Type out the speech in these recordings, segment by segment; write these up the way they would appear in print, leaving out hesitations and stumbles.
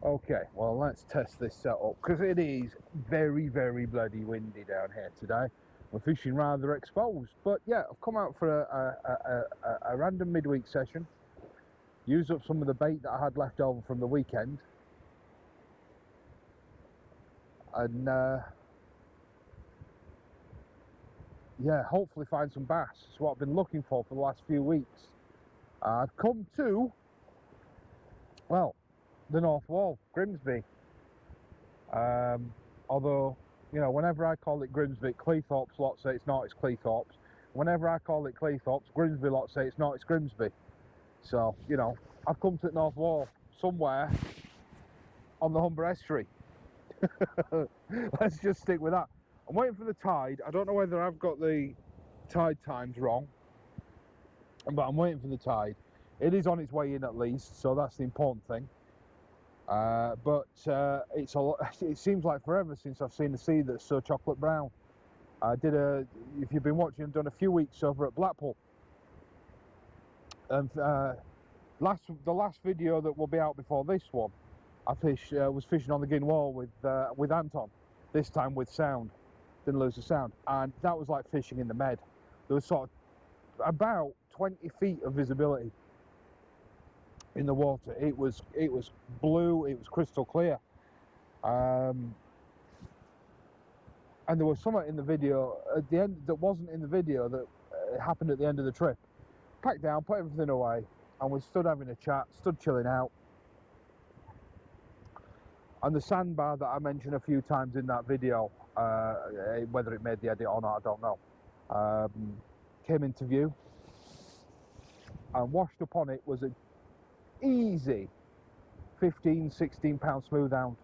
Okay, well, let's test this setup because it is very, very bloody windy down here today. We're fishing rather exposed, but yeah, I've come out for a random midweek session, use up some of the bait that I had left over from the weekend, and yeah, hopefully find some bass. It's what I've been looking for the last few weeks. I've come to, well, the North Wall, Grimsby. Although, you know, whenever I call it Grimsby, Cleethorpes lot say it's not, it's Cleethorpes. Whenever I call it Cleethorpes, Grimsby lot say it's not, it's Grimsby. So, you know, I've come to the North Wall, somewhere on the Humber Estuary. Let's just stick with that. I'm waiting for the tide. I don't know whether I've got the tide times wrong, but I'm waiting for the tide. It is on its way in at least, so that's the important thing. It's a lot, it seems like forever since I've seen a sea that's so chocolate brown. If you've been watching, I've done a few weeks over at Blackpool, and the last video that will be out before this one, I was fishing on the Gin Wall with Anton, this time with sound. Didn't lose the sound, and that was like fishing in the Med. There was sort of about 20 feet of visibility in the water. It was blue, it was crystal clear, and there was something in the video at the end that wasn't in the video that happened at the end of the trip. Packed down, put everything away, and we stood having a chat, stood chilling out, and the sandbar that I mentioned a few times in that video, whether it made the edit or not I don't know, came into view, and washed up on it was a easy 15-16 pound smooth hound.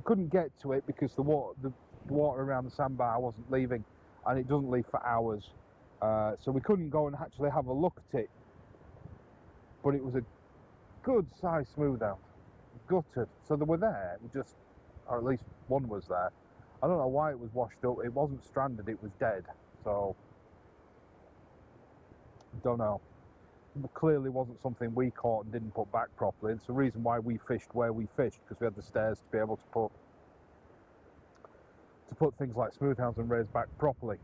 Couldn't get to it because the water around the sandbar wasn't leaving, and it doesn't leave for hours, so we couldn't go and actually have a look at it, but it was a good sized smooth hound, gutted. So they were there, or at least one was there. I don't know why it was washed up. It wasn't stranded, it was dead, so don't know. It clearly wasn't something we caught and didn't put back properly. It's the reason why we fished where we fished, because we had the stairs to be able to put things like smoothhounds and rays back properly.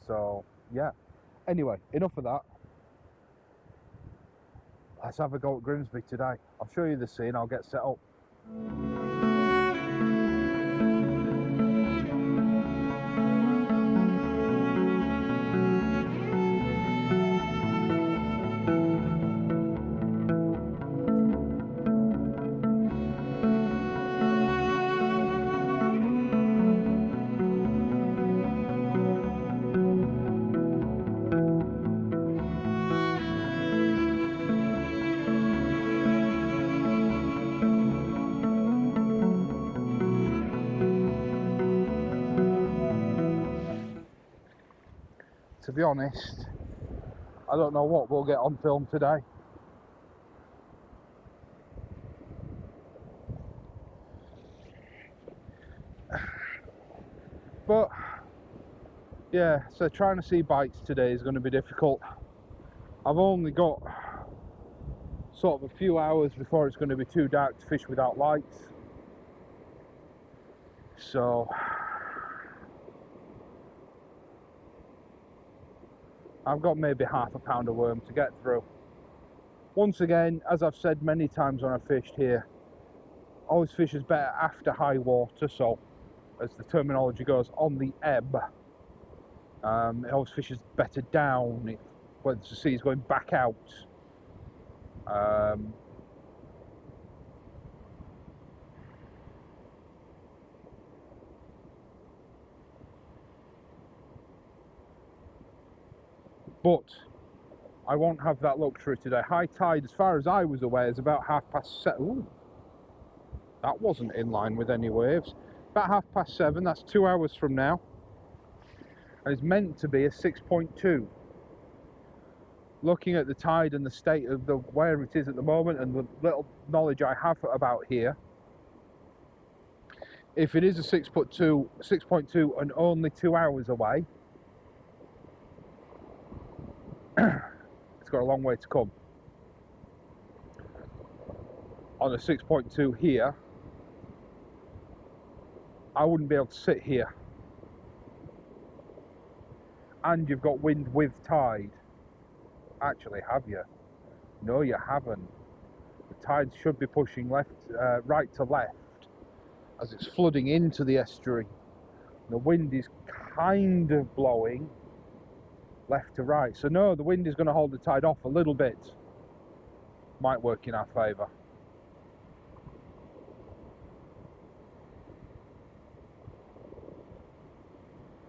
So yeah, anyway, enough of that. Let's have a go at Grimsby today. I'll show you the scene, I'll get set up. To be honest, I don't know what we'll get on film today. But yeah, so trying to see bites today is going to be difficult. I've only got sort of a few hours before it's going to be too dark to fish without lights. So I've got maybe half a pound of worm to get through. Once again, as I've said many times when I've fished here, always fish is better after high water, so as the terminology goes, on the ebb. It always fishes better down when the sea is going back out. But I won't have that luxury today. High tide, as far as I was aware, is about 7:30. Ooh, that wasn't in line with any waves. About 7:30, that's 2 hours from now. And it's meant to be a 6.2. Looking at the tide and the state of where it is at the moment and the little knowledge I have about here, if it is a 6.2 and only 2 hours away, it's got a long way to come. On a 6.2 here, I wouldn't be able to sit here. And you've got wind with tide. Actually, have you? No, you haven't. The tide should be pushing right to left as it's flooding into the estuary. The wind is kind of blowing left to right. So no, the wind is going to hold the tide off a little bit. Might work in our favour.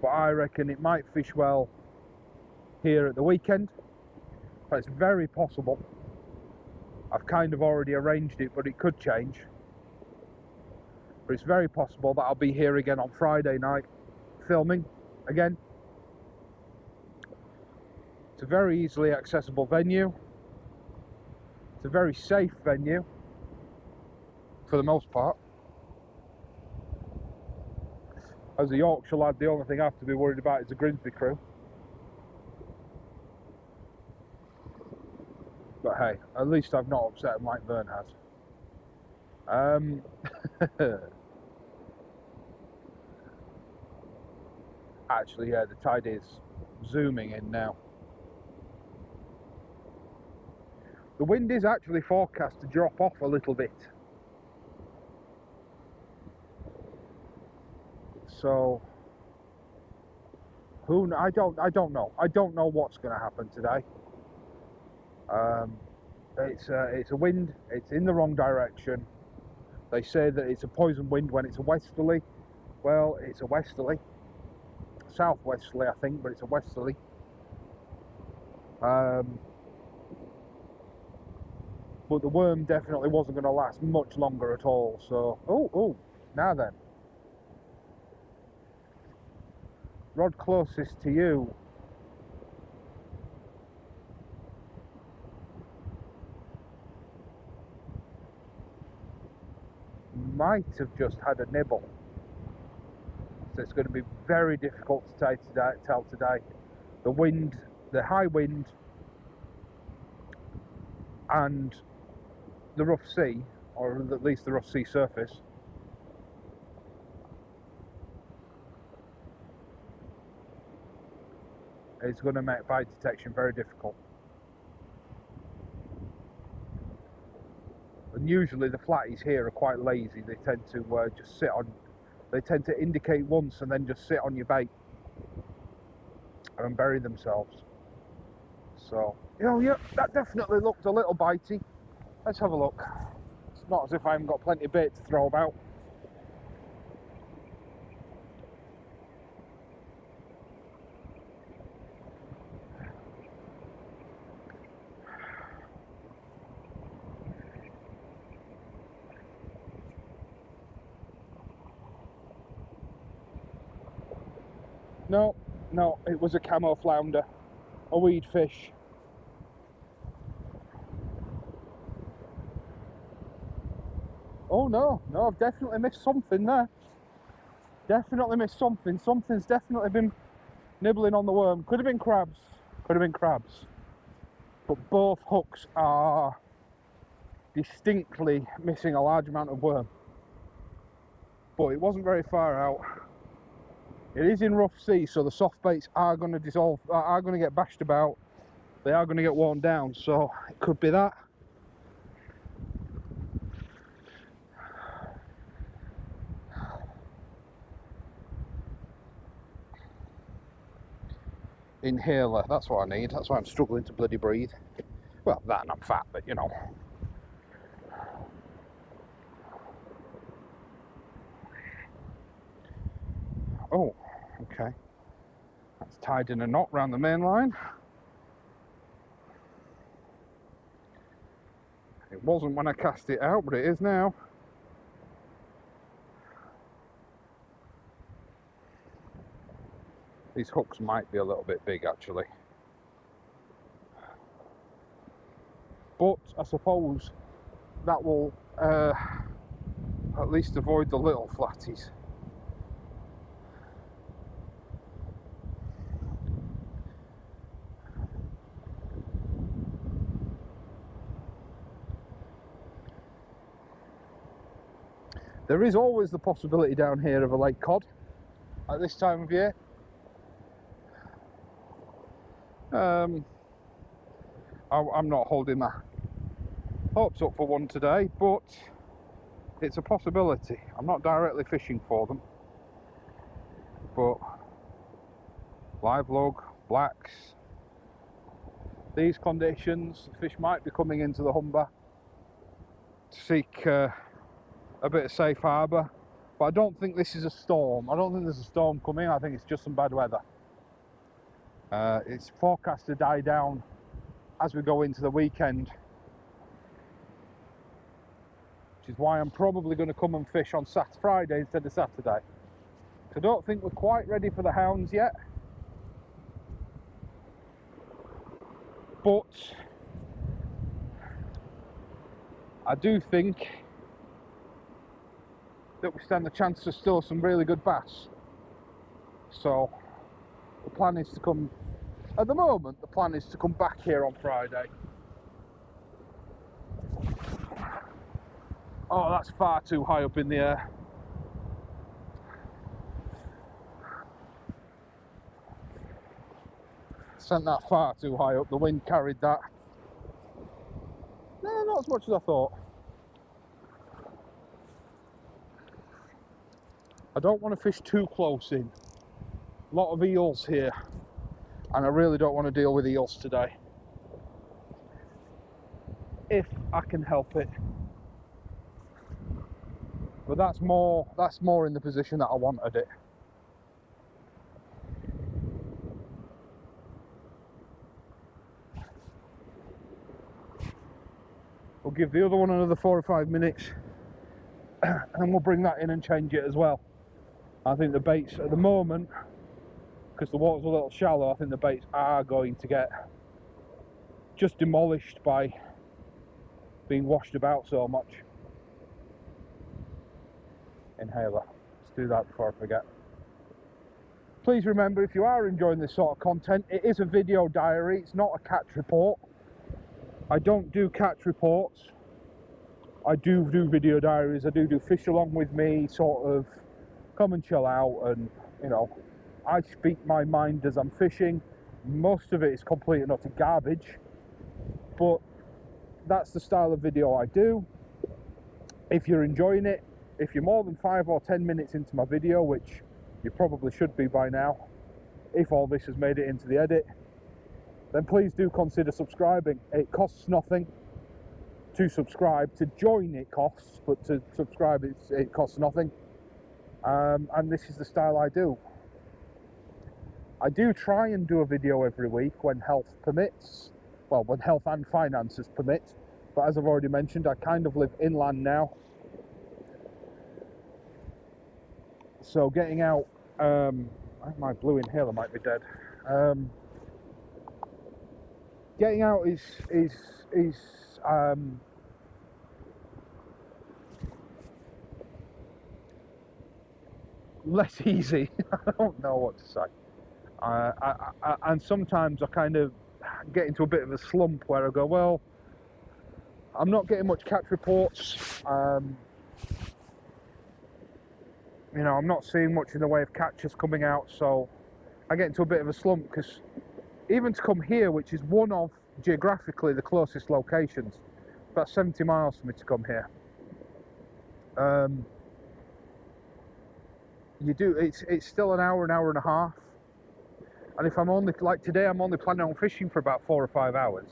But I reckon it might fish well here at the weekend. But it's very possible. I've kind of already arranged it, but it could change. But it's very possible that I'll be here again on Friday night filming again. It's a very easily accessible venue. It's a very safe venue for the most part. As a Yorkshire lad, the only thing I have to be worried about is the Grimsby crew. But hey, at least I've not upset them like Vern has. Actually, yeah, the tide is zooming in now. The wind is actually forecast to drop off a little bit. So, I don't know. I don't know what's going to happen today. It's a wind. It's in the wrong direction. They say that it's a poison wind when it's a westerly. Well, it's a westerly. Southwesterly, I think, but it's a westerly. But the worm definitely wasn't going to last much longer at all. So, now then. Rod closest to you. Might have just had a nibble. So it's going to be very difficult to tell today. The wind, the high wind, and the rough sea, or at least the rough sea surface, is going to make bite detection very difficult. And usually the flatties here are quite lazy. They tend to just sit on. They tend to indicate once and then just sit on your bait and bury themselves. So, yeah, that definitely looked a little bitey. Let's have a look. It's not as if I haven't got plenty of bait to throw about. No, it was a camo flounder, a weed fish. Oh no, I've definitely missed something there. Definitely missed something. Something's definitely been nibbling on the worm. Could have been crabs. But both hooks are distinctly missing a large amount of worm. But it wasn't very far out. It is in rough sea, so the soft baits are going to dissolve, are going to get bashed about. They are going to get worn down, so it could be that. Inhaler, that's what I need. That's why I'm struggling to bloody breathe. Well, that and I'm fat, but you know. Oh, okay. That's tied in a knot round the main line. It wasn't when I cast it out, but it is now. These hooks might be a little bit big, actually. But I suppose that will at least avoid the little flatties. There is always the possibility down here of a lake cod at this time of year. I'm not holding my hopes up for one today, but it's a possibility. I'm not directly fishing for them, but live lug, blacks, these conditions, fish might be coming into the Humber to seek a bit of safe harbour. But I don't think this is a storm. I don't think there's a storm coming. I think it's just some bad weather. It's forecast to die down as we go into the weekend, which is why I'm probably going to come and fish on Friday instead of Saturday. I don't think we're quite ready for the hounds yet, but I do think that we stand the chance of still some really good bass. So the plan is to come, at the moment, the plan is to come back here on Friday. Oh, that's far too high up in the air. Sent that far too high up, the wind carried that. No, not as much as I thought. I don't want to fish too close in. A lot of eels here, and I really don't want to deal with eels today, if I can help it. But that's more in the position that I wanted it. We'll give the other one another 4 or 5 minutes, and we'll bring that in and change it as well. I think the baits at the moment, because the water's a little shallow, I think the baits are going to get just demolished by being washed about so much. Inhaler. Let's do that before I forget. Please remember, if you are enjoying this sort of content, it is a video diary, it's not a catch report. I don't do catch reports. I do video diaries. I do fish along with me, sort of come and chill out, and you know, I speak my mind as I'm fishing. Most of it is complete and utter garbage, but that's the style of video I do. If you're enjoying it, if you're more than 5 or 10 minutes into my video, which you probably should be by now, if all this has made it into the edit, then please do consider subscribing. It costs nothing to subscribe. To join it costs, but to subscribe it costs nothing. And this is the style I do. I do try and do a video every week when health permits. Well, when health and finances permit. But as I've already mentioned, I kind of live inland now. So getting out, I think my blue inhaler might be dead. Getting out is less easy. I don't know what to say. And sometimes I kind of get into a bit of a slump where I go, well, I'm not getting much catch reports. You know, I'm not seeing much in the way of catches coming out, so I get into a bit of a slump, because even to come here, which is one of geographically the closest locations, about 70 miles for me to come here. It's still an hour and a half, and if I'm only, like today, I'm only planning on fishing for about 4 or 5 hours.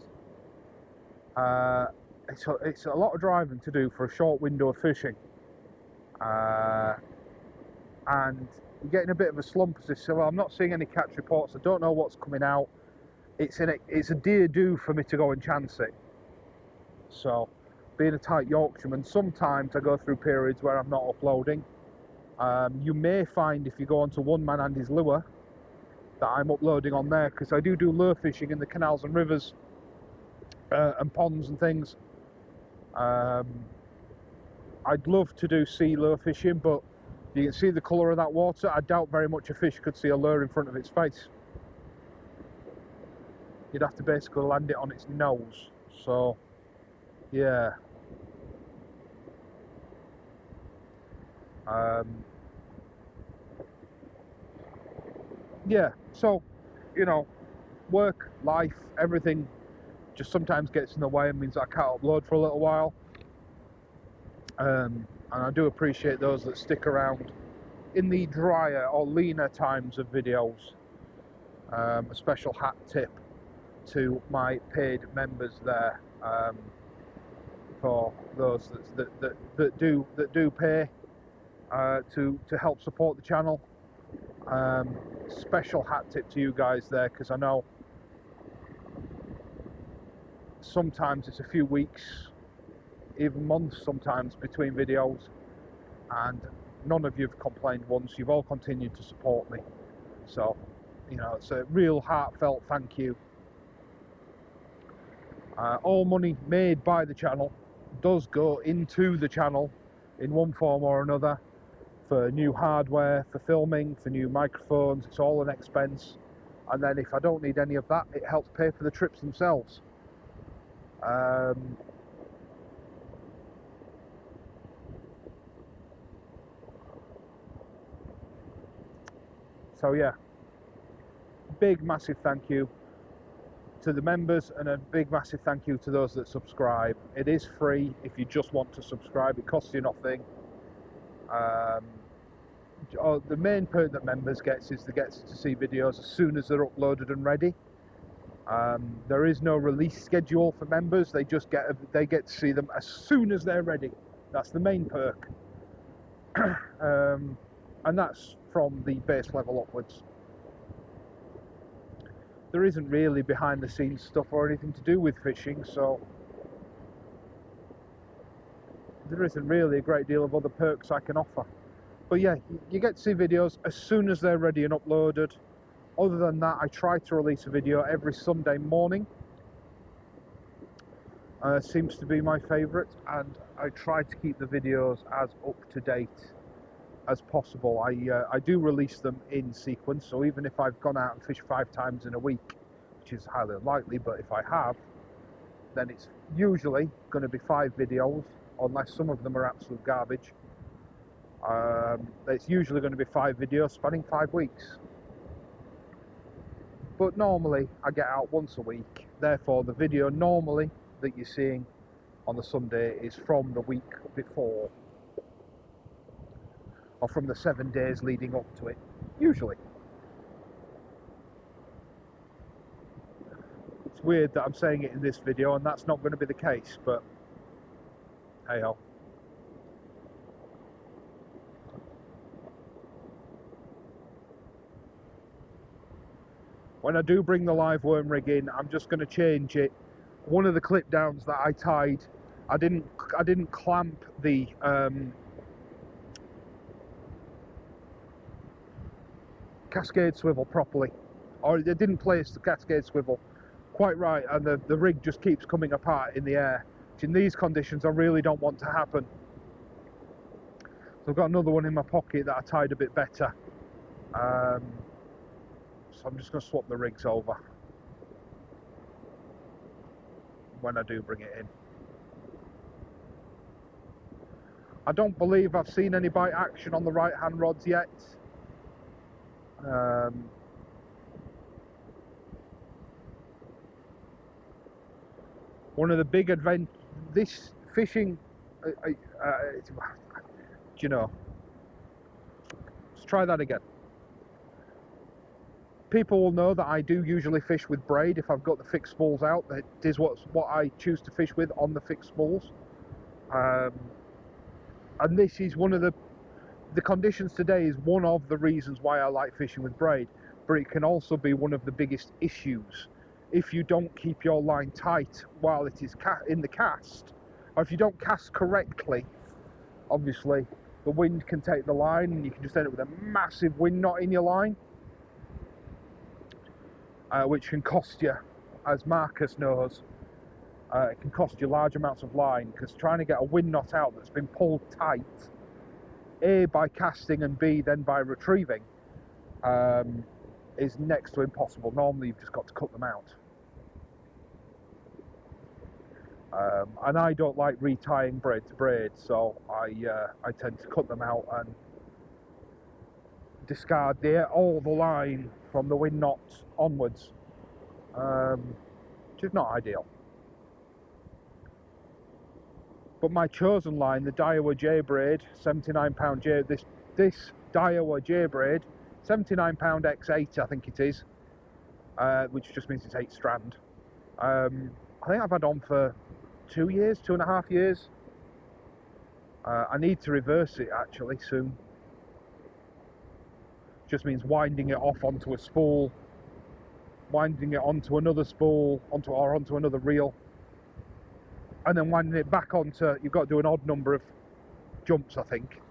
It's a lot of driving to do for a short window of fishing, and you're getting a bit of a slump as if, well, I'm not seeing any catch reports, I don't know what's coming out. It's a dear do for me to go and chance it. So, being a tight Yorkshireman, sometimes I go through periods where I'm not uploading. You may find, if you go onto One Man and His Lure, that I'm uploading on there, because I do lure fishing in the canals and rivers and ponds and things. I'd love to do sea lure fishing, but you can see the colour of that water. I doubt very much a fish could see a lure in front of its face. You'd have to basically land it on its nose. So, yeah. Yeah, so, you know, work, life, everything just sometimes gets in the way and means that I can't upload for a little while. And I do appreciate those that stick around in the drier or leaner times of videos. A special hat tip to my paid members there, for those that do pay to help support the channel. Special hat tip to you guys there, because I know sometimes it's a few weeks, even months sometimes, between videos, and none of you have complained once. You've all continued to support me, so you know, it's a real heartfelt thank you. All money made by the channel does go into the channel in one form or another, for new hardware, for filming, for new microphones. It's all an expense, and then if I don't need any of that, it helps pay for the trips themselves. So yeah, big massive thank you to the members, and a big massive thank you to those that subscribe. It is free if you just want to subscribe. It costs you nothing. The main perk that members gets is they get to see videos as soon as they're uploaded and ready. There is no release schedule for members. They just get to see them as soon as they're ready. That's the main perk. And that's from the base level upwards. There isn't really behind the scenes stuff or anything to do with fishing, so there isn't really a great deal of other perks I can offer. But yeah, you get to see videos as soon as they're ready and uploaded. Other than that, I try to release a video every Sunday morning. Seems to be my favourite, and I try to keep the videos as up to date as possible. I do release them in sequence, so even if I've gone out and fished 5 times in a week, which is highly unlikely, but if I have, then it's usually going to be 5 videos, unless some of them are absolute garbage. It's usually going to be 5 videos spanning 5 weeks. But normally I get out once a week, therefore the video normally that you're seeing on the Sunday is from the week before, or from the 7 days leading up to it, usually. It's weird that I'm saying it in this video and that's not going to be the case, but hey ho. When I do bring the live worm rig in, I'm just going to change it. One of the clip downs that I tied, I didn't clamp the cascade swivel properly, or they didn't place the cascade swivel quite right, and the rig just keeps coming apart in the air, which in these conditions I really don't want to happen. So I've got another one in my pocket that I tied a bit better. So I'm just going to swap the rigs over when I do bring it in. I don't believe I've seen any bite action on the right hand rods yet. One of the big this fishing, do you know, let's try that again. People will know that I do usually fish with braid if I've got the fixed spools out. That is what I choose to fish with on the fixed spools. And this is one of the conditions today is one of the reasons why I like fishing with braid, but it can also be one of the biggest issues if you don't keep your line tight while it is in the cast, or if you don't cast correctly. Obviously the wind can take the line and you can just end up with a massive wind knot in your line, which can cost you, as Marcus knows, it can cost you large amounts of line, because trying to get a wind knot out that's been pulled tight, A, by casting, and B, then by retrieving, is next to impossible. Normally you've just got to cut them out. And I don't like retying braid to braid, so I tend to cut them out and discard all the line from the wing knots onwards, which is not ideal. But my chosen line, the Daiwa J braid, £79 J, this Daiwa J braid, £79 X8 I think it is, which just means it's 8 strand. I think I've had on for 2 years, 2.5 years. I need to reverse it actually soon. Just means winding it off onto a spool, winding it onto another spool, onto another reel, and then winding it back onto. You've got to do an odd number of jumps, I think.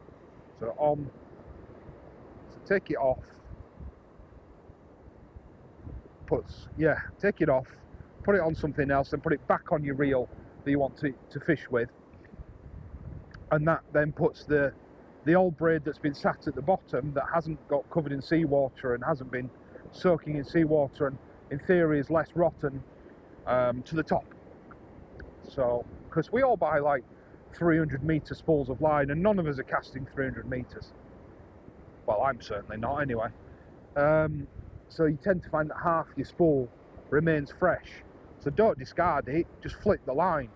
So take it off. Take it off, put it on something else, and put it back on your reel that you want to fish with, and that then puts the old braid that's been sat at the bottom, that hasn't got covered in seawater and hasn't been soaking in seawater and in theory is less rotten, to the top. So, because we all buy like 300 metre spools of line and none of us are casting 300 metres. Well, I'm certainly not anyway. So you tend to find that half your spool remains fresh. So don't discard it, just flick the line.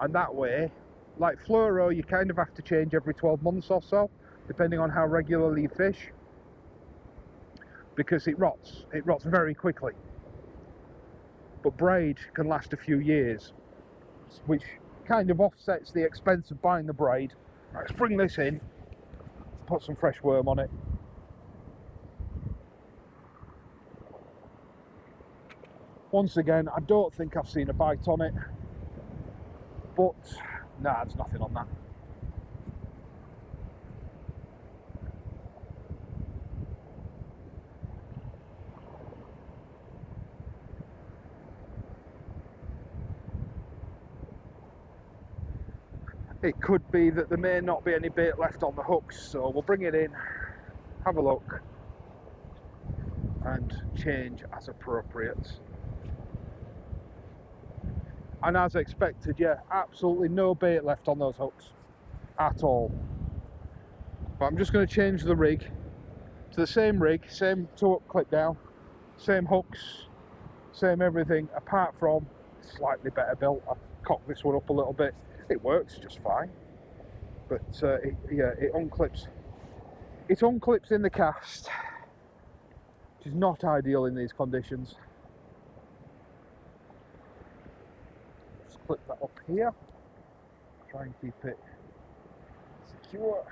And that way, like fluoro, you kind of have to change every 12 months or so, depending on how regularly you fish, because it rots very quickly. But braid can last a few years, which kind of offsets the expense of buying the braid. Right, let's bring this in, put some fresh worm on it. Once again, I don't think I've seen a bite on it, but nah, there's nothing on that. It could be that there may not be any bait left on the hooks, so we'll bring it in, have a look, and change as appropriate. And as expected, yeah, absolutely no bait left on those hooks at all. But I'm just going to change the rig to the same rig, same two-up clip down, same hooks, same everything, apart from slightly better built. I've cocked this one up a little bit. It works just fine, but it unclips. It unclips in the cast, which is not ideal in these conditions. Clip that up here, try and keep it secure.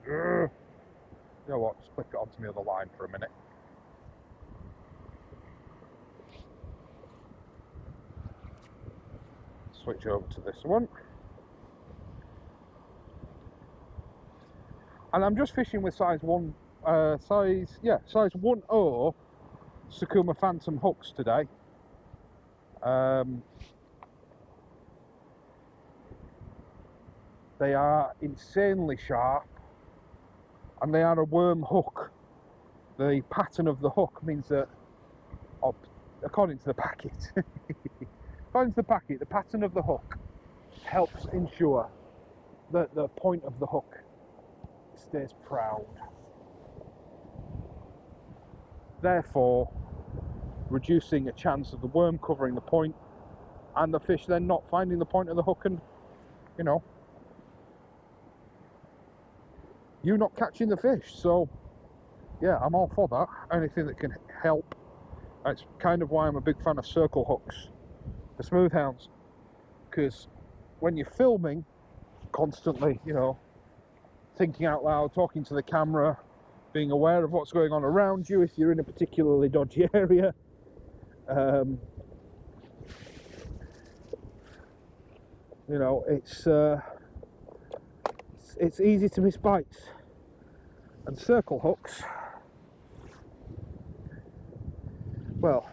You know what, just clip it onto my other line for a minute. Switch over to this one. And I'm just fishing with size 1.0 Sakuma Phantom hooks today. They are insanely sharp, and they are a worm hook. The pattern of the hook means that, according to the packet, the pattern of the hook helps ensure that the point of the hook stays proud, therefore reducing a chance of the worm covering the point and the fish then not finding the point of the hook, and you not catching the fish. So yeah, I'm all for that, anything that can help. That's kind of why I'm a big fan of circle hooks for smooth hounds, because when you're filming constantly, thinking out loud, talking to the camera, being aware of what's going on around you if you're in a particularly dodgy area, it's easy to miss bites. And circle hooks, well,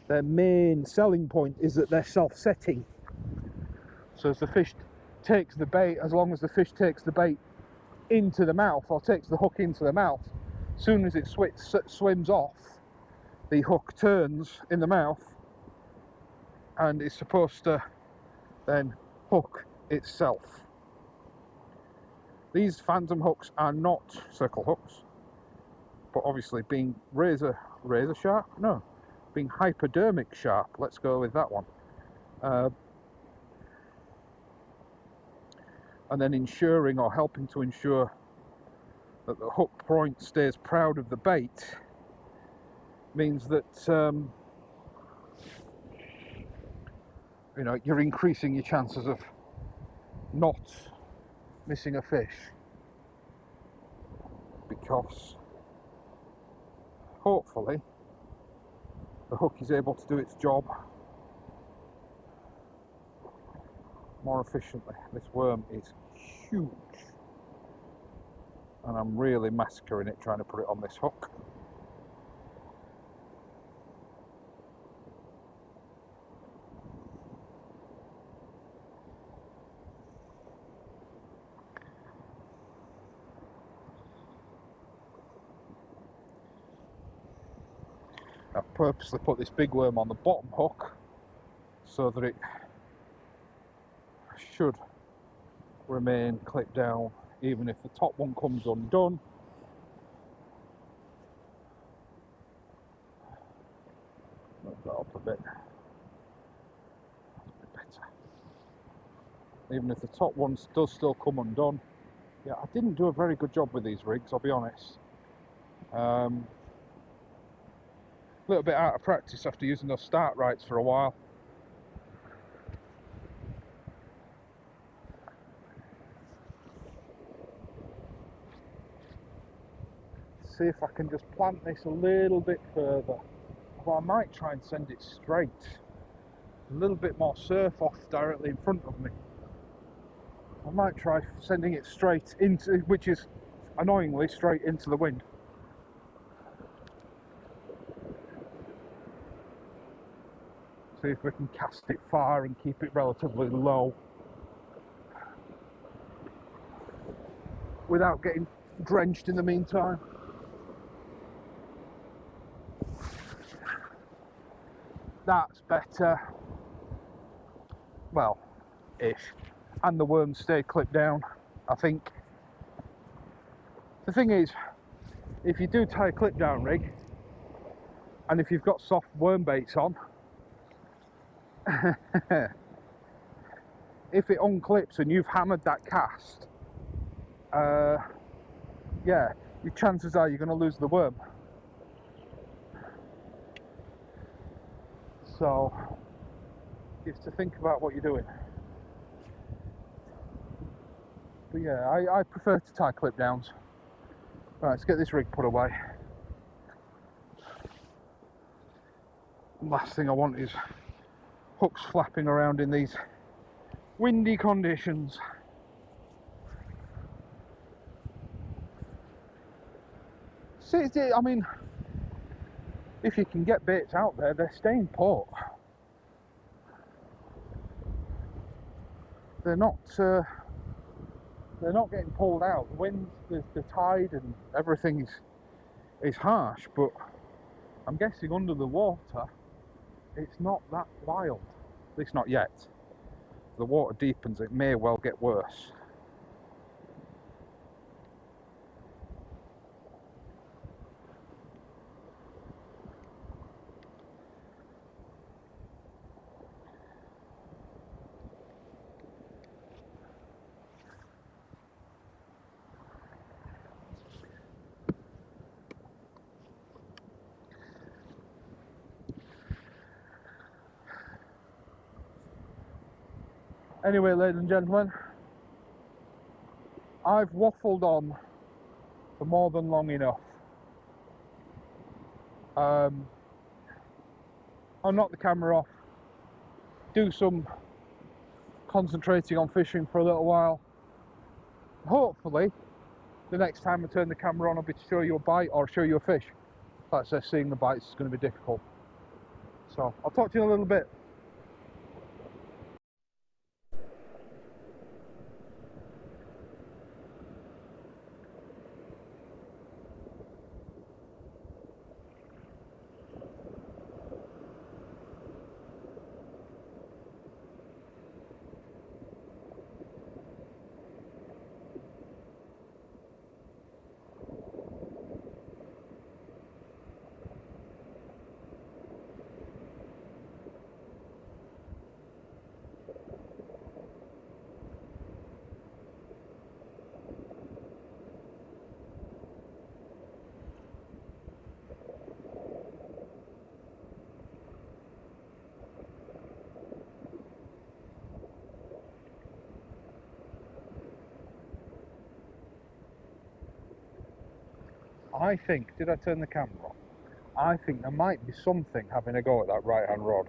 their main selling point is that they're self-setting. So as the fish takes the bait, as long as the fish takes the bait into the mouth or takes the hook into the mouth, As soon as it swims off, the hook turns in the mouth and is supposed to then hook itself. These phantom hooks are not circle hooks, but obviously being razor sharp, no, being hypodermic sharp, let's go with that one. And then ensuring or helping to ensure that the hook point stays proud of the bait means that you know, you're increasing your chances of not missing a fish, because hopefully the hook is able to do its job more efficiently. This worm is huge and I'm really massacring it trying to put it on this hook. I've purposely put this big worm on the bottom hook so that it should remain clipped down even if the top one comes undone. Move that up a bit. That's a bit better. Even if the top one does still come undone. Yeah, I didn't do a very good job with these rigs, I'll be honest. A little bit out of practice after using those start rights for a while. See if I can just plant this a little bit further. Well, I might try and send it straight. A little bit more surf off directly in front of me. I might try sending it straight into, which is annoyingly straight into the wind. See if we can cast it far and keep it relatively low without getting drenched in the meantime. That's better. Well, ish. And the worms stay clipped down, I think. The thing is, if you do tie a clip down rig, and if you've got soft worm baits on, if it unclips and you've hammered that cast, yeah, your chances are you're going to lose the worm. So you have to think about what you're doing. But yeah, I prefer to tie clip downs. Right, let's get this rig put away. Last thing I want is hooks flapping around in these windy conditions. See, I mean, if you can get baits out there, they're staying put. They're not getting pulled out. The wind, the tide and everything is harsh, but I'm guessing under the water it's not that wild. At least not yet. If the water deepens, it may well get worse. Anyway, ladies and gentlemen, I've waffled on for more than long enough. I'll knock the camera off, do some concentrating on fishing for a little while. Hopefully, the next time I turn the camera on, I'll be to show you a bite or show you a fish. Like I say, seeing the bites is going to be difficult. So, I'll talk to you in a little bit. I think, did I turn the camera on? I think there might be something having a go at that right-hand rod.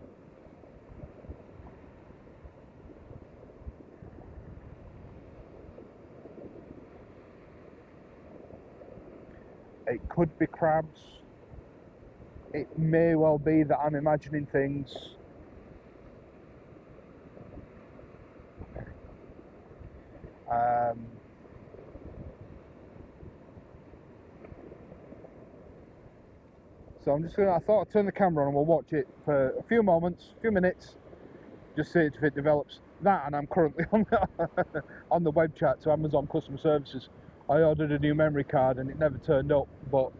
It could be crabs. It may well be that I'm imagining things. So I'm just gonna, I thought I'd turn the camera on and we'll watch it for a few moments, a few minutes, just see if it develops. That, and I'm currently on the, on the web chat to Amazon Customer Services. I ordered a new memory card and it never turned up, but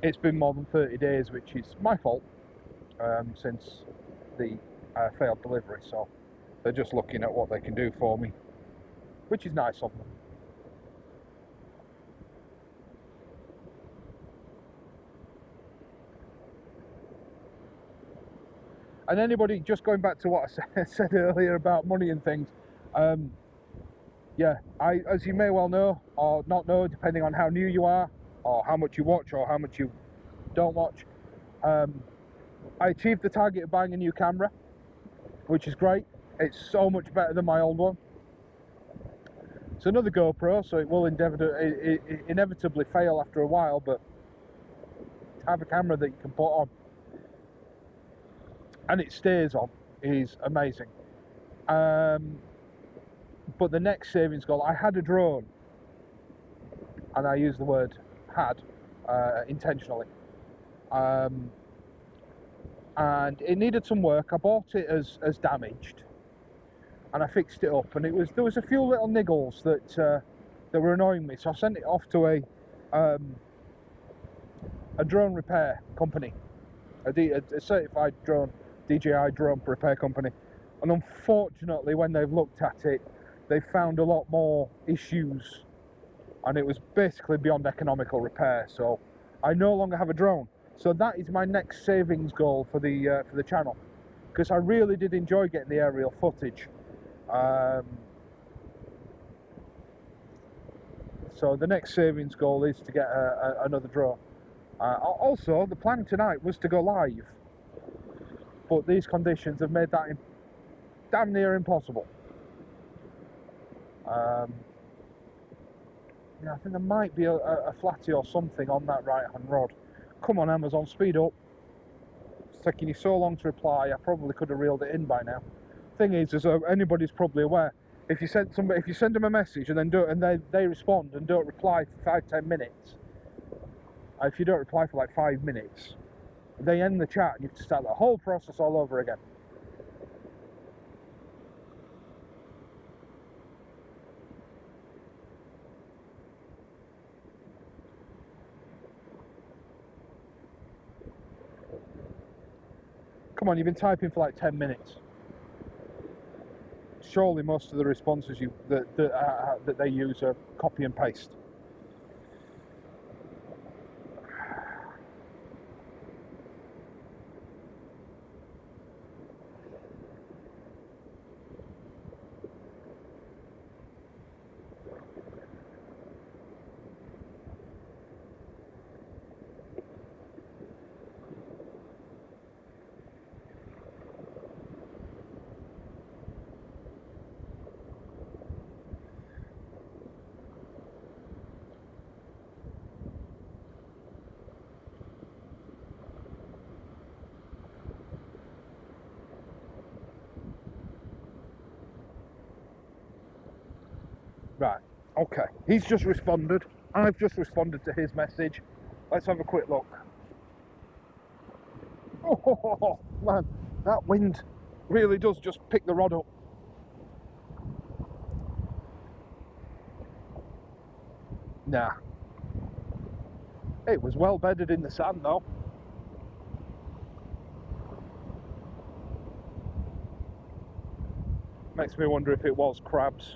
it's been more than 30 days, which is my fault, since the failed delivery. So they're just looking at what they can do for me, which is nice of them. And anybody, just going back to what I said earlier about money and things, yeah, as you may well know, or not know, depending on how new you are, or how much you watch, or how much you don't watch, I achieved the target of buying a new camera, which is great. It's so much better than my old one. It's another GoPro, so it will inevitably fail after a while, but to have a camera that you can put on and it stays on is amazing. But the next savings goal, I had a drone, and I use the word had intentionally, and it needed some work. I bought it as damaged, and I fixed it up, and there was a few little niggles that were annoying me, so I sent it off to a drone repair company, a certified drone DJI drone repair company, and unfortunately when they've looked at it, they found a lot more issues, and it was basically beyond economical repair. So I no longer have a drone. So that is my next savings goal for the channel, because I really did enjoy getting the aerial footage. So the next savings goal is to get another drone. Also, the plan tonight was to go live, but these conditions have made that damn near impossible. Yeah, I think there might be a flatty or something on that right-hand rod. Come on, Amazon, speed up. It's taking you so long to reply. I probably could have reeled it in by now. Thing is, as anybody's probably aware, if you send them a message and then they respond and don't reply for 5-10 minutes, if you don't reply for like 5 minutes, they end the chat and you have to start the whole process all over again. Come on, you've been typing for like 10 minutes. Surely most of the responses that they use are copy and paste. Right, okay, he's just responded. I've just responded to his message. Let's have a quick look. Oh, man, that wind really does just pick the rod up. Nah. It was well bedded in the sand though. Makes me wonder if it was crabs.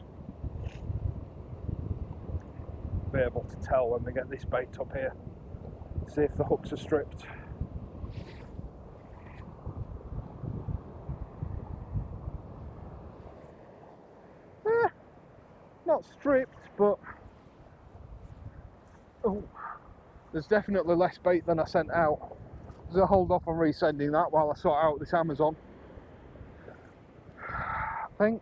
Be able to tell when they get this bait up here. See if the hooks are stripped. Not stripped, but there's definitely less bait than I sent out. So I'll hold off on resending that while I sort out this Amazon. I think,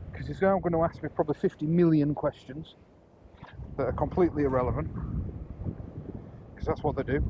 because he's now going to ask me probably 50 million questions that are completely irrelevant, because that's what they do.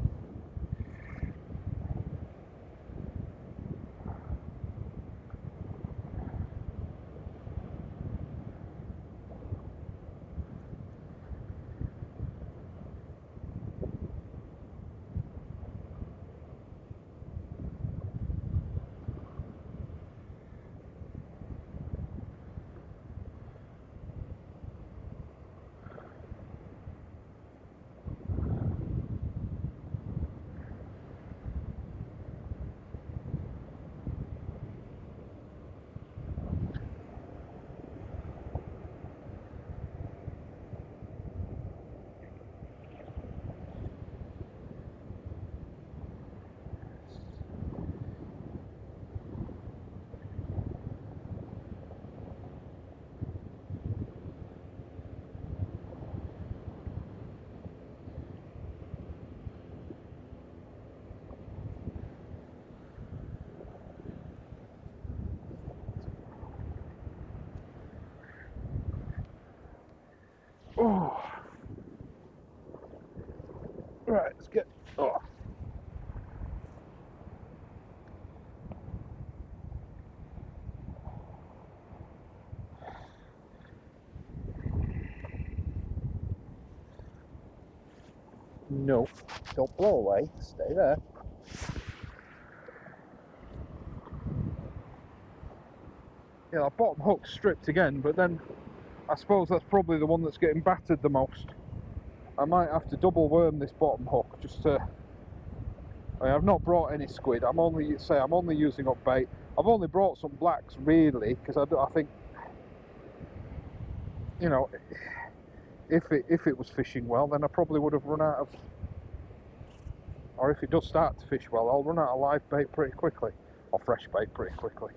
Oh. Right, let's get. Oh. No, don't blow away. Stay there. Yeah, that bottom hook's stripped again, but then I suppose that's probably the one that's getting battered the most. I might have to double worm this bottom hook just to. I mean, I've not brought any squid. I'm only using up bait. I've only brought some blacks really, because I think, you know, if it was fishing well, then I probably would have run out of. Or if it does start to fish well, I'll run out of live bait pretty quickly, or fresh bait pretty quickly.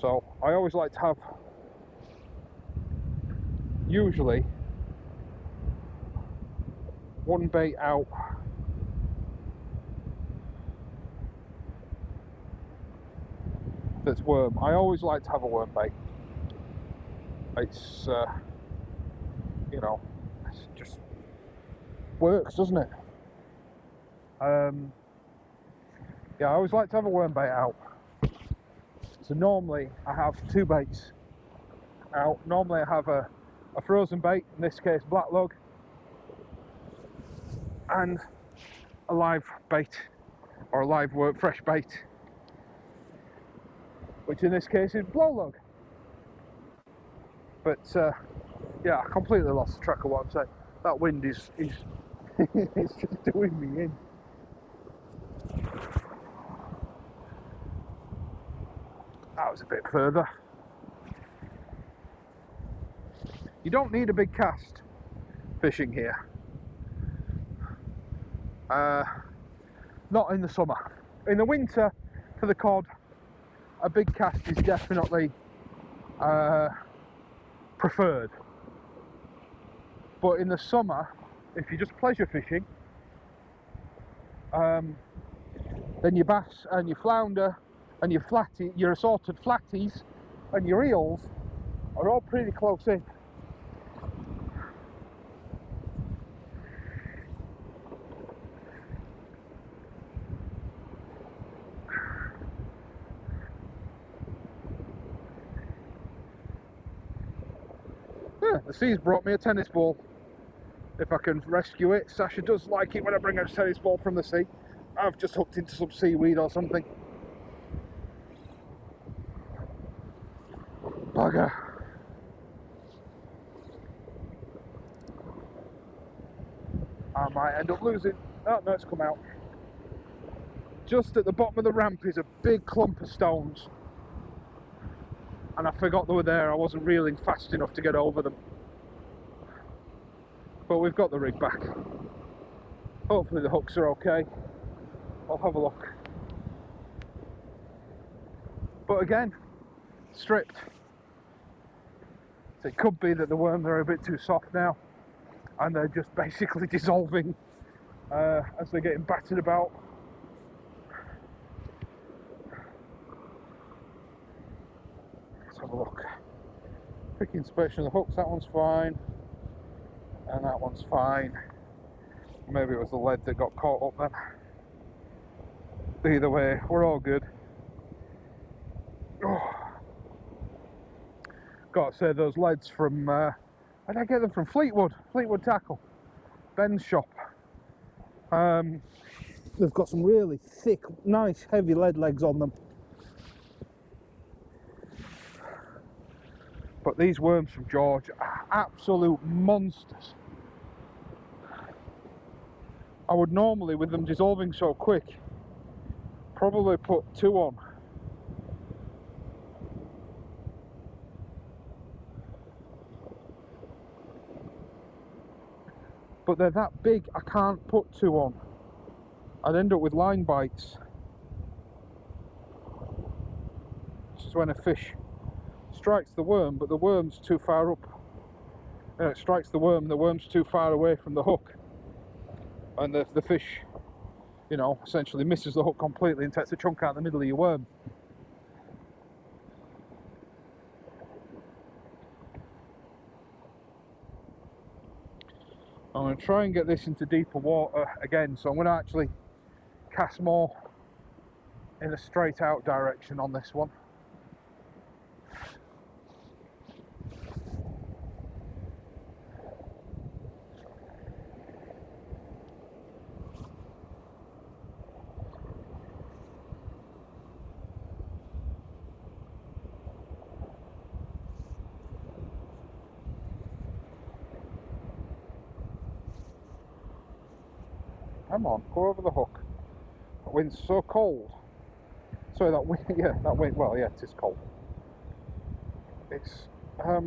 So I always like to have, usually, one bait out that's worm. I always like to have a worm bait. It's, you know, it just works, doesn't it? Yeah, I always like to have a worm bait out. So normally I have two baits out. Normally I have a frozen bait, in this case black lug, and a live bait, or a live fresh bait, which in this case is blow lug. But yeah, I completely lost track of what I'm saying. That wind is it's just doing me in. That was a bit further. You don't need a big cast fishing here. Not in the summer. In the winter, for the cod, a big cast is definitely preferred. But in the summer, if you're just pleasure fishing, then your bass and your flounder and your assorted flatties and your eels are all pretty close in. Yeah, the sea's brought me a tennis ball. If I can rescue it. Sasha does like it when I bring a tennis ball from the sea. I've just hooked into some seaweed or something. Bugger. I might end up losing. Oh no, it's come out. Just at the bottom of the ramp is a big clump of stones, and I forgot they were there. I wasn't reeling fast enough to get over them. But we've got the rig back. Hopefully the hooks are okay. I'll have a look. But again, stripped. So it could be that the worms are a bit too soft now. and they're just basically dissolving as they're getting battered about. Let's have a look. Quick inspection of the hooks, that one's fine, and that one's fine. Maybe it was the lead that got caught up then. Either way, we're all good. Oh. Gotta say, those leads from, where did I get them from? Fleetwood Tackle, Ben's shop. They've got some really thick, nice, heavy lead legs on them. But these worms from George are absolute monsters. I would normally, with them dissolving so quick, probably put 2 on. But they're that big, I can't put 2 on. I'd end up with line bites. This is when a fish strikes the worm, but the worm's too far up. It strikes the worm's too far away from the hook. And the fish, you know, essentially misses the hook completely and takes a chunk out the middle of your worm. I'm going to try and get this into deeper water again, so I'm going to actually cast more in a straight out direction on this one. Come on, go over the hook. The wind's so cold. Sorry, that wind, yeah, that wind, well, yeah, it is cold. It's, my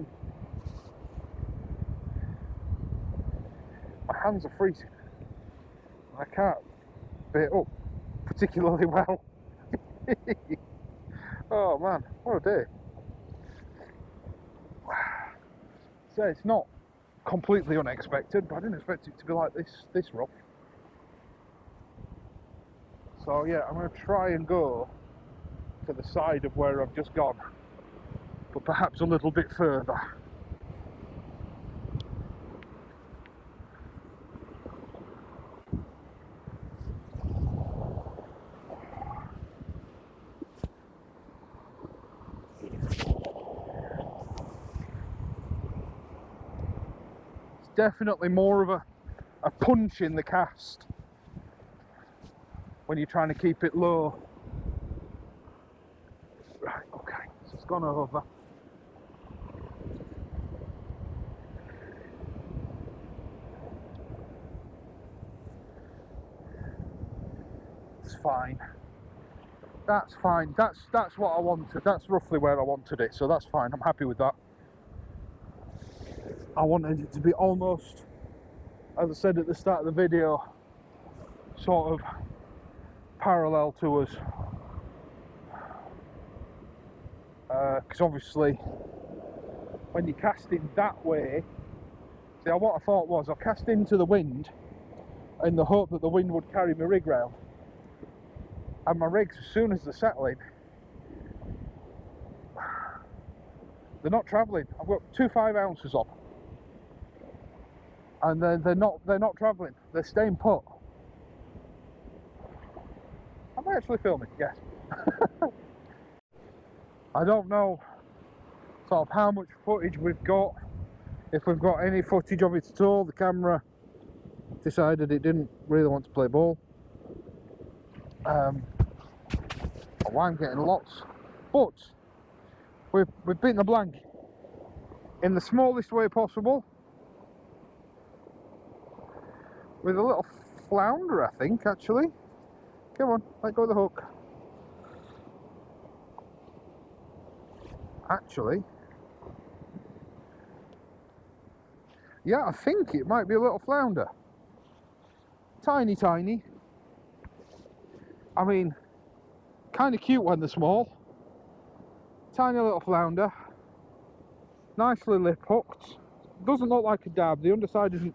hands are freezing. I can't bear it up particularly well. Oh man, what a day. So it's not completely unexpected, but I didn't expect it to be like this rough. So yeah, I'm going to try and go to the side of where I've just gone, but perhaps a little bit further. It's definitely more of a punch in the cast when you're trying to keep it low. Right, okay, so it's gone over. It's fine. That's fine. That's what I wanted. That's roughly where I wanted it, so that's fine. I'm happy with that. I wanted it to be almost, as I said at the start of the video, sort of parallel to us, because obviously when you're casting that way, see, what I thought was I'll cast into the wind in the hope that the wind would carry my rig round, and my rigs, as soon as they're settling, they're not travelling. I've got 2 5-ounces on, and they're not travelling, they're staying put. Am I actually filming? Yes. I don't know sort of how much footage we've got, if we've got any footage of it at all. The camera decided it didn't really want to play ball. Oh, I'm getting lots, but we've beaten the blank in the smallest way possible with a little flounder, I think, actually. Come on, let go of the hook. Actually, yeah, I think it might be a little flounder. Tiny, tiny. I mean, kind of cute when they're small. Tiny little flounder. Nicely lip hooked. Doesn't look like a dab. The underside isn't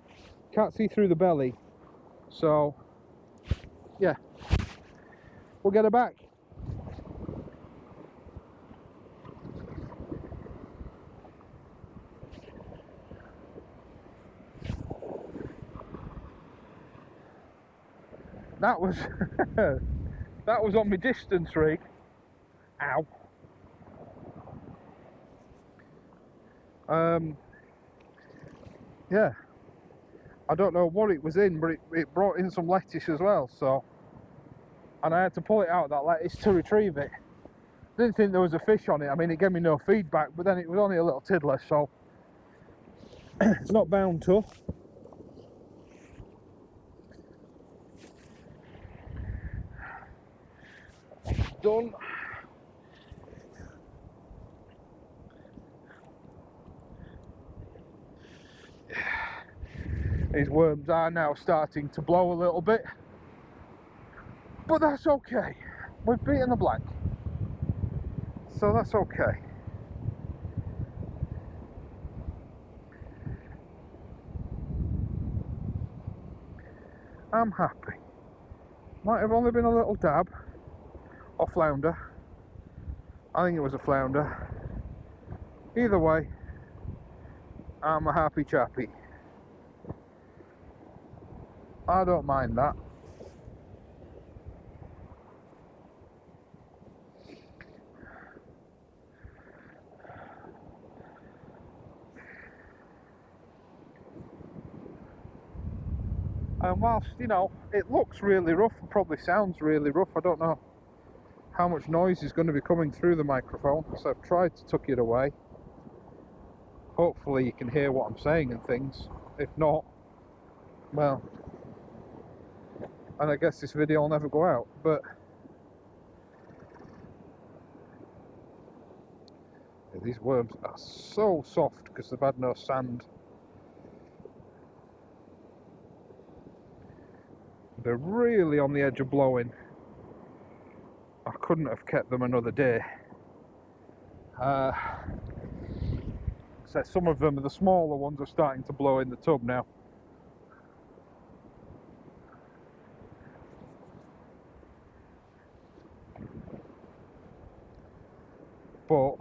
can't see through the belly, so yeah, we'll get her back. That was that was on my distance rig. Ow. Yeah, I don't know what it was in, but it brought in some lettuce as well, so, and I had to pull it out, that lettuce, to retrieve it. Didn't think there was a fish on it. I mean, it gave me no feedback, but then it was only a little tiddler, so it's not bound to. Done. These worms are now starting to blow a little bit, but that's okay. We've beaten the blank, so that's okay. I'm happy. Might have only been a little dab or flounder. I think it was a flounder. Either way, I'm a happy chappy. I don't mind that. And whilst, you know, it looks really rough, it probably sounds really rough, I don't know how much noise is going to be coming through the microphone, so I've tried to tuck it away. Hopefully you can hear what I'm saying and things. If not, well, and I guess this video will never go out, but yeah, these worms are so soft because they've had no sand. They're really on the edge of blowing. I couldn't have kept them another day. So some of them, the smaller ones, are starting to blow in the tub now. But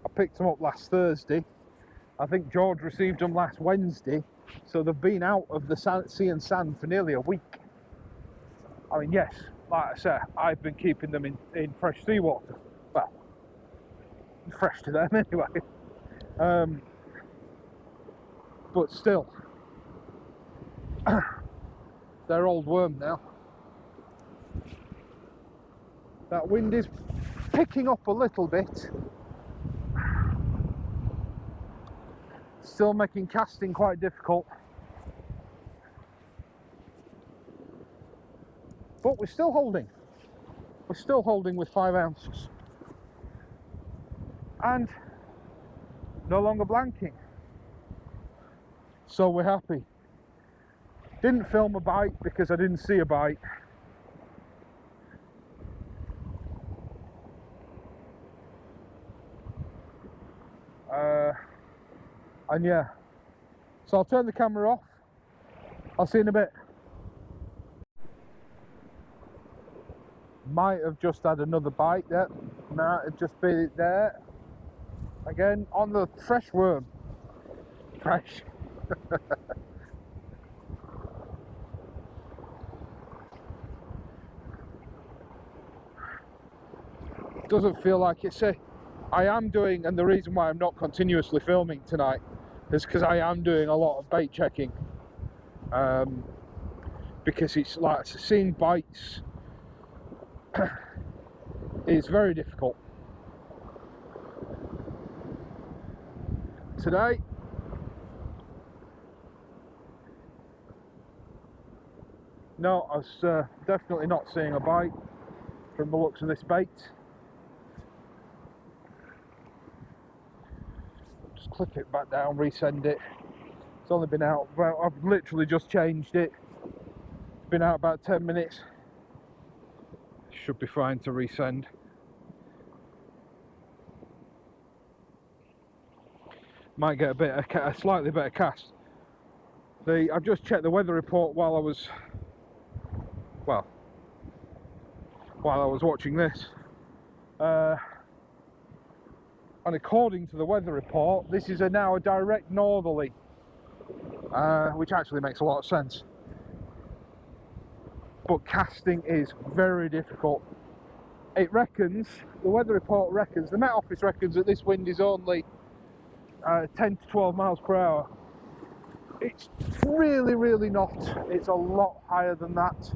I picked them up last Thursday. I think George received them last Wednesday. So they've been out of the sea and sand for nearly a week. I mean, yes, like I said, I've been keeping them in fresh seawater. Well, fresh to them anyway. But still, they're old worm now. That wind is picking up a little bit. Still making casting quite difficult. But we're still holding. We're still holding with 5 ounces. And no longer blanking. So we're happy. Didn't film a bite because I didn't see a bite. And yeah, so I'll turn the camera off. I'll see you in a bit. Might have just had another bite there. Might have just been it there. Again, on the fresh worm. Fresh. Doesn't feel like it's a... I am doing, and the reason why I'm not continuously filming tonight is because I am doing a lot of bait checking. Because it's like seeing bites is very difficult. Today, no, I was definitely not seeing a bite from the looks of this bait. Just clip it back down, resend it. It's only been out about, I've literally just changed it. It's been out about 10 minutes. Should be fine to resend. Might get a slightly better cast. I've just checked the weather report while I was watching this, and according to the weather report, this is now a direct northerly, which actually makes a lot of sense. But casting is very difficult. It reckons, the weather report reckons, the Met Office reckons that this wind is only 10 to 12 miles per hour. It's really, really not. It's a lot higher than that.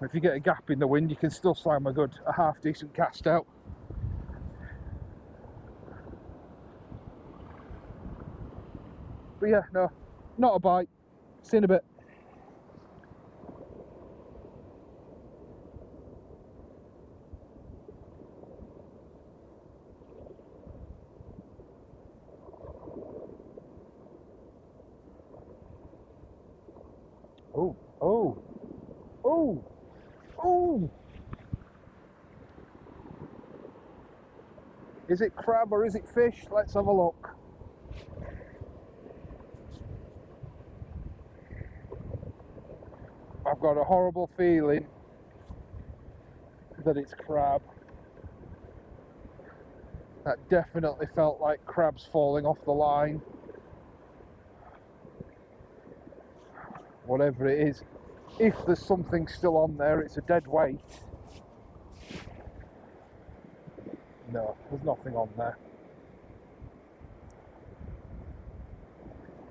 If you get a gap in the wind, you can still slam a half decent cast out. But yeah, no, not a bite. See you in a bit. Oh, oh, oh, oh! Is it crab or is it fish? Let's have a look. I've got a horrible feeling that it's crab. That definitely felt like crabs falling off the line. Whatever it is, if there's something still on there, it's a dead weight. No, there's nothing on there.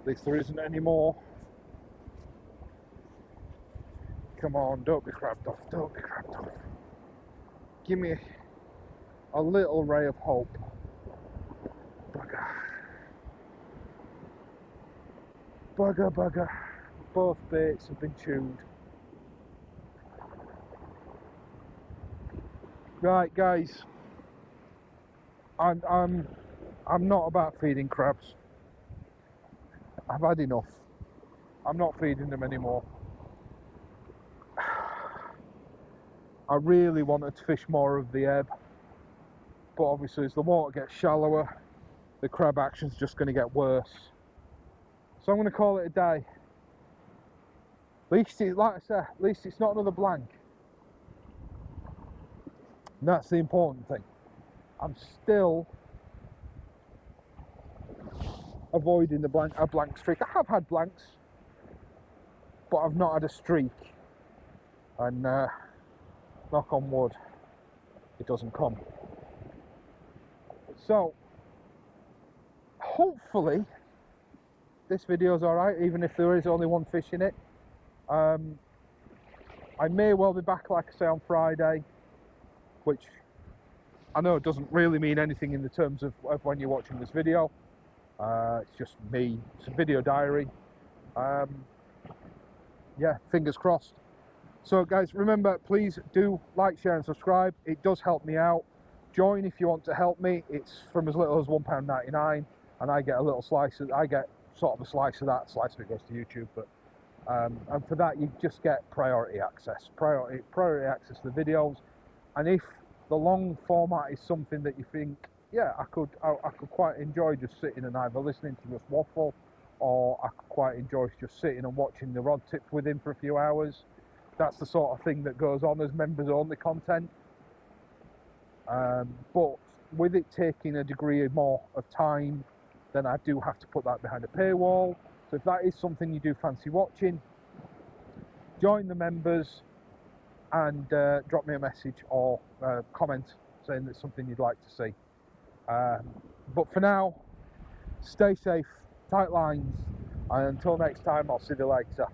At least there isn't any more. Come on, don't be crabbed off, don't be crabbed off. Give me a little ray of hope. Bugger. Bugger, bugger. Both baits have been chewed. Right, guys. I'm not about feeding crabs. I've had enough. I'm not feeding them anymore. I really wanted to fish more of the ebb, but obviously as the water gets shallower, the crab action's just going to get worse. So I'm going to call it a day. At least, like I said, at least it's not another blank. And that's the important thing. I'm still avoiding a blank streak. I have had blanks, but I've not had a streak. And knock on wood, it doesn't come. So hopefully this video's alright, even if there is only one fish in it. I may well be back, like I say, on Friday, which I know it doesn't really mean anything in the terms of when you're watching this video. It's just me, it's a video diary. Yeah, fingers crossed. So guys, remember, please do like, share and subscribe. It does help me out. Join if you want to help me. It's from as little as £1.99, and I get a little slice of, I get sort of a slice of that. Slice of it goes to YouTube, but and for that you just get priority access to the videos. And if the long format is something that you think, yeah, I could quite enjoy just sitting and either listening to just waffle, or I could quite enjoy just sitting and watching the rod tip with him for a few hours. That's the sort of thing that goes on as members only content. But with it taking a degree more of time, then I do have to put that behind a paywall. So if that is something you do fancy watching, join the members and drop me a message or comment saying that's something you'd like to see. But for now, stay safe, tight lines, and until next time, I'll see you later.